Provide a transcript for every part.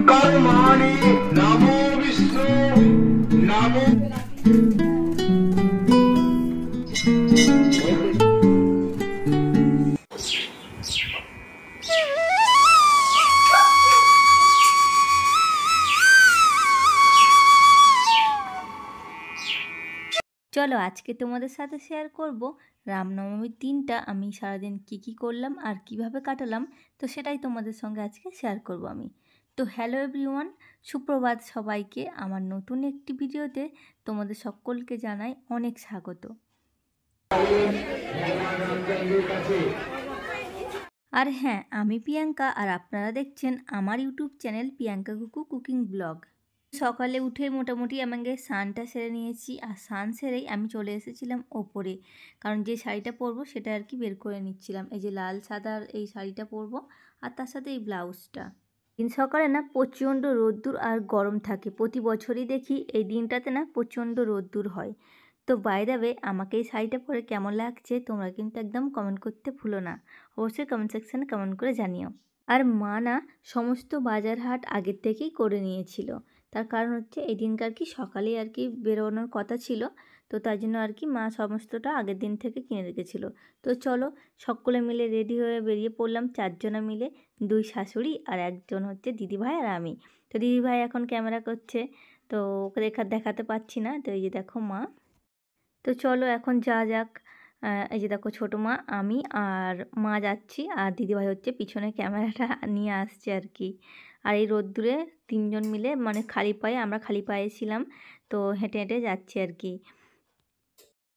कर्माणि नमो विष्णु नमो। চলো আজকে তোমাদের সাথে শেয়ার করব রামনবমীর দিনটা আমি সারাদিন কী করলাম আর কিভাবে কাটালাম, তো সেটাই তোমাদের সঙ্গে আজকে শেয়ার করব আমি। তো হ্যালো এভরিওয়ান, সুপ্রভাত সবাইকে। আমার নতুন একটি ভিডিওতে তোমাদের সকলকে জানাই অনেক স্বাগত। আর হ্যাঁ, আমি প্রিয়াঙ্কা আর আপনারা দেখছেন আমার ইউটিউব চ্যানেল প্রিয়াঙ্কা কুকু কুকিং ব্লগ। সকালে উঠে মোটামুটি আমাকে স্নানটা সেরে নিয়েছি, আর স্নান সেরেই আমি চলে এসেছিলাম ওপরে, কারণ যে শাড়িটা পরবো সেটা আর কি বের করে নিচ্ছিলাম। এই যে লাল সাদার এই শাড়িটা পরবো, আর তার সাথে এই ব্লাউজটা। দিন সকালে না প্রচণ্ড রোদ্দুর আর গরম থাকে, প্রতি বছরই দেখি এই দিনটাতে না প্রচণ্ড রোদ্দুর হয়। তো বাই দ্য ওয়ে, আমাকে এই শাড়িটা পরে কেমন লাগছে তোমরা কিন্তু একদম কমেন্ট করতে ভুলো না, অবশ্যই কমেন্ট সেকশানে কমেন্ট করে জানিও। আর মা না সমস্ত বাজার হাট আগের থেকেই করে নিয়েছিল, তার কারণ হচ্ছে এই দিনকার কি সকালেই আর কি বেরোনোর কথা ছিল, তো তার জন্য আর কি মা সমস্তটা আগের দিন থেকে কিনে রেখেছিল। তো চলো সকলে মিলে রেডি হয়ে বেরিয়ে পড়লাম, চারজনা মিলে, দুই শাশুড়ি আর একজন হচ্ছে দিদিভাই আর আমি। তো দিদিভাই এখন ক্যামেরা করছে, তো ওকে দেখাতে পাচ্ছি না। তো এই যে দেখো মা। তো চলো এখন যাক। এই যে দেখো ছোটো মা, আমি আর মা যাচ্ছি, আর দিদিভাই হচ্ছে পিছনে ক্যামেরাটা নিয়ে আসছে আর কি। আর এই রোদ্দুরে তিনজন মিলে মানে খালি পায়ে, আমরা খালি পায়ে ছিলাম, তো হেঁটে হেঁটে যাচ্ছি আর কি।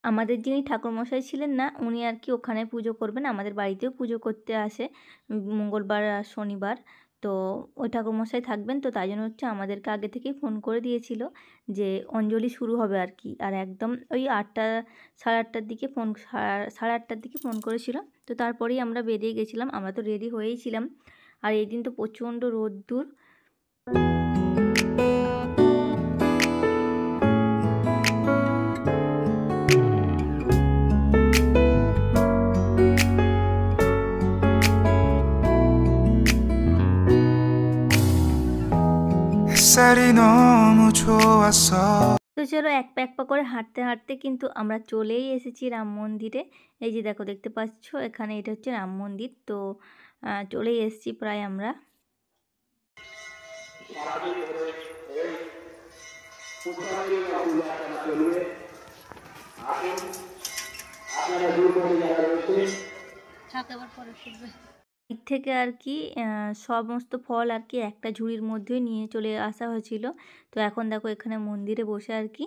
আমাদের যিনি ঠাকুরমশাই ছিলেন না, উনি আর কি ওখানে পুজো করবেন, আমাদের বাড়িতেও পুজো করতে আসে মঙ্গলবার আর শনিবার। তো ওই ঠাকুরমশাই থাকবেন, তো তাই জন্য হচ্ছে আমাদেরকে আগে থেকেই ফোন করে দিয়েছিল যে অঞ্জলি শুরু হবে আর কি। আর একদম ওই 8টা সাড়ে 8টার দিকে সাড়ে 8টার দিকে ফোন করেছিল। তো তারপরেই আমরা বেরিয়ে গেছিলাম, আমরা তো রেডি হয়েই ছিলাম। আর এই দিন তো প্রচণ্ড রোদ্দুর। তো চলো এক পা করে হাঁটতে হাঁটতে কিন্তু আমরা চলেই এসেছি রাম মন্দিরে। এই যে দেখো, দেখতে পাচ্ছ এখানে এটা হচ্ছে রাম মন্দির। তো চলেই এসেছি প্রায় আমরা। এর থেকে আর কি সমস্ত ফল আর কি একটা ঝুড়ির মধ্যেই নিয়ে চলে আসা হয়েছিল। তো এখন দেখো এখানে মন্দিরে বসে আর কি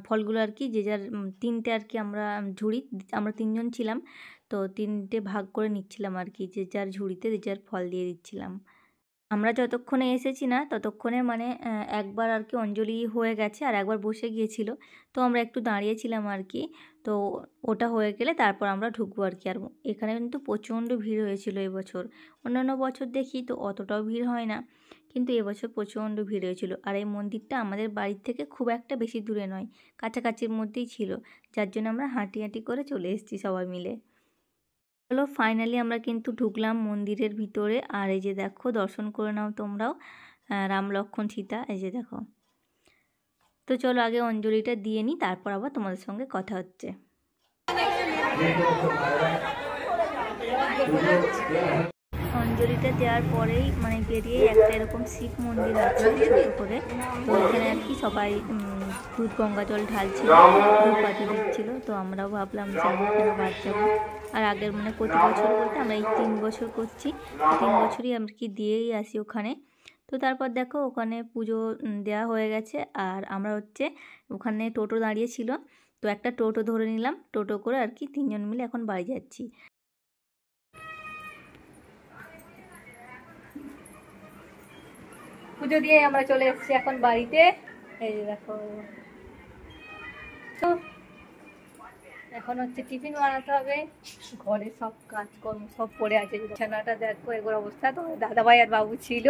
ফলগুলো আর কি যে যার তিনটে আর কি আমরা তিনজন ছিলাম, তো তিনটে ভাগ করে নিচ্ছিলাম আর কি, যে যার ঝুড়িতে যে যার ফল দিয়ে দিচ্ছিলাম। আমরা যতক্ষণে এসেছি না ততক্ষণে মানে একবার আর কি অঞ্জলি হয়ে গেছে আর একবার বসে গিয়েছিল, তো আমরা একটু দাঁড়িয়েছিলাম আর কি। তো ওটা হয়ে গেলে তারপর আমরা ঢুকবো আর কি। আর এখানে কিন্তু প্রচণ্ড ভিড় হয়েছিল এবছর। অন্যান্য বছর দেখি তো অতটাও ভিড় হয় না, কিন্তু এবছর প্রচণ্ড ভিড় হয়েছিল। আর এই মন্দিরটা আমাদের বাড়ির থেকে খুব একটা বেশি দূরে নয়, কাছাকাছির মধ্যেই ছিল, যার জন্য আমরা হাঁটি হাঁটি করে চলে এসেছি সবাই মিলে। চলো ফাইনালি আমরা কিন্তু ঢুকলাম মন্দিরের ভিতরে। আর এই যে দেখো, দর্শন করে নাও তোমরাও, রাম লক্ষ্মণ সীতা, এই যে দেখো। তো চলো আগে অঞ্জলিটা দিয়ে নিই, তারপর আবার তোমাদের সঙ্গে কথা হচ্ছে। অঞ্জলিটা দেওয়ার পরেই মানে বেরিয়ে একটা এরকম শিব মন্দির আছে ছোটো করে, তো এখানে আর কি সবাই দুধ গঙ্গা জল ঢালছিল, ধূপবাতি দিচ্ছিল। তো আমরাও ভাবলাম যে আমরা কেন বাদ যাবো। আর আগের মানে প্রতি বছর বলতে আমরা এই 3 বছর করছি, 3 বছরই আমরা কি দিয়েই আসি ওখানে। তো তারপর দেখো ওখানে পুজো দেওয়া হয়ে গেছে, আর আমরা হচ্ছে ওখানে টোটো দাঁড়িয়েছিল, তো একটা টোটো ধরে নিলাম, টোটো করে আর কি 3জন মিলে এখন বাড়ি যাচ্ছি। পুজো দিয়ে আমরা চলে এসেছি এখন বাড়িতে। এই যে দেখো, তো এখন হচ্ছে টিফিন বানাতে হবে। ঘরে সব কাজকর্ম সব পড়ে আছে, বিছানাটা দেখো এগুলো অবস্থা। তো দাদাভাই আর বাবু ছিল,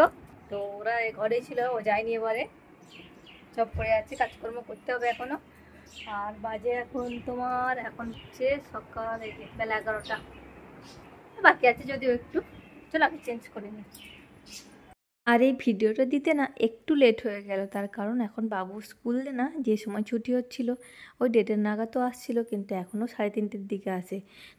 তো ওরা ঘরে ছিল, ও যায়নি এবারে, সব পড়ে আছে, কাজকর্ম করতে হবে এখনো। আর বাজে এখন তোমার এখন হচ্ছে সকাল বেলা 11টা। বাকি আছে যদিও একটু। চলো আমি চেঞ্জ করে নিই। আর এই ভিডিওটা দিতে না একটু লেট হয়ে গেল, তার কারণ এখন বাবু স্কুলে না যে সময় ছুটি হচ্ছিল ওই 1:30 নাগাদ আসছিল, কিন্তু এখনও 3:30-এর দিকে আসে।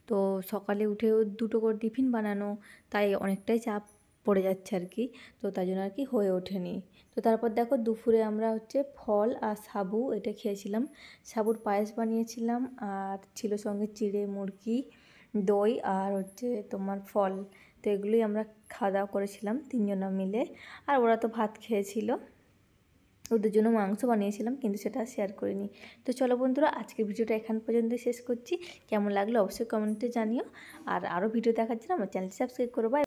তো সকালে উঠে ও 2টো করে টিফিন বানানো, তাই অনেকটাই চাপ পড়ে যাচ্ছে আর কি। তো তাই জন্য আর কি হয়ে ওঠেনি। তো তারপর দেখো দুপুরে আমরা হচ্ছে ফল আর সাবু এটা খেয়েছিলাম। সাবুর পায়েস বানিয়েছিলাম, আর ছিল সঙ্গে চিড়ে মুরগি, দই আর হচ্ছে তোমার ফল। তো এগুলোই আমরা খাওয়া দাওয়া করেছিলাম 3জনা মিলে। আর ওরা তো ভাত খেয়েছিল, ওদের জন্য মাংস বানিয়েছিলাম কিন্তু সেটা শেয়ার করিনি। তো চলো বন্ধুরা, আজকের ভিডিওটা এখান পর্যন্ত শেষ করছি। কেমন লাগলো অবশ্যই কমেন্টে জানিও, আর আরও ভিডিও দেখার জন্য আমার চ্যানেলটি সাবস্ক্রাইব করো। বাই।